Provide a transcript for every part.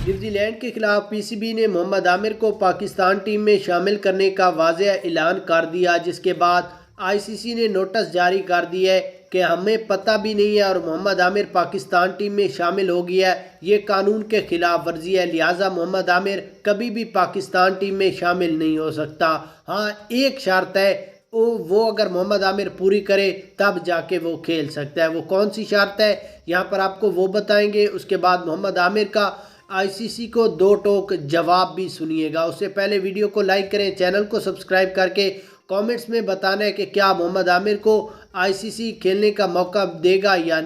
New Zealand کے خلاف پی C B نے محمد عامر کو پاکستان ٹیم میں شامل کرنے کا واضح اعلان کر دیا، جس کے بعد آئی سی سی نے نوٹس جاری کر دیا ہے کہ ہمیں پتہ بھی نہیں ہے اور محمد عامر پاکستان ٹیم میں شامل ہو گیا ہے، یہ قانون کے خلاف ورزی ہے، لہٰذا محمد عامر کبھی بھی پاکستان ٹیم میں شامل نہیں ہو سکتا۔ ہاں، ایک شرط ہے، وہ اگر محمد عامر پوری کرے تب جا کے وہ کھیل سکتا ہے۔ وہ کون سی شرط ہے یہاں پر آپ کو وہ بتائیں گے۔ اس کے بعد محمد عامر کا آئی سی سی کو 2 ٹوک جواب بھی سنیے گا۔ اس سے پہلے ویڈیو کو لائک کریں، چینل کو سبسکرائب کر کے کامنٹس میں بتانا ہے کہ کیا محمد عامر کو آئی سی سی کھیلنے کا موقع دے گا یا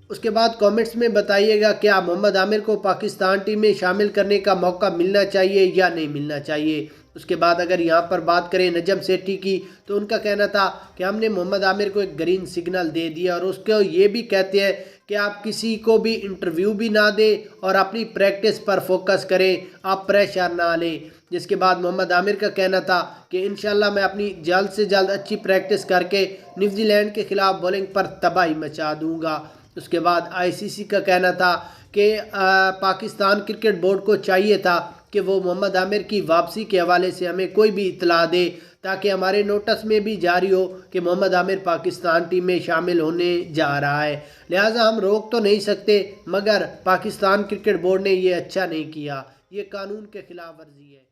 اس کے بعد کامنٹس میں بتائیے گا کیا محمد عامر کو پاکستان ٹیم میں شامل کرنے کا موقع ملنا چاہیے یا نہیں ملنا چاہیے۔ اس کے بعد اگر یہاں پر بات کریں نجم سیٹھی کی، تو ان کا کہنا تھا کہ ہم نے محمد عامر کو ایک گرین سگنل دے دیا اور اس کو یہ بھی کہتے ہیں کہ آپ کسی کو بھی انٹرویو بھی نہ دیں اور اپنی پریکٹس پر فوکس کریں، آپ پریشر نہ لیں۔ جس کے بعد محمد عامر کا کہنا تھا کہ انشاءاللہ میں اپنی جلد سے جلد اچھی پریکٹس کر کے نیوزی لینڈ کے خلاف بولنگ پر تباہی مچا دوں گا۔ اس کے بعد آئی سی سی کا کہنا تھا کہ پاکستان کرکٹ بورڈ کو چاہیے تھا کہ وہ محمد عامر کی واپسی کے حوالے سے ہمیں کوئی بھی اطلاع دے تاکہ ہمارے نوٹس میں بھی جاری ہو کہ محمد عامر پاکستان ٹیم میں شامل ہونے جا رہا ہے، لہٰذا ہم روک تو نہیں سکتے، مگر پاکستان کرکٹ بورڈ نے یہ اچھا نہیں کیا، یہ قانون کے خلاف ورزی ہے۔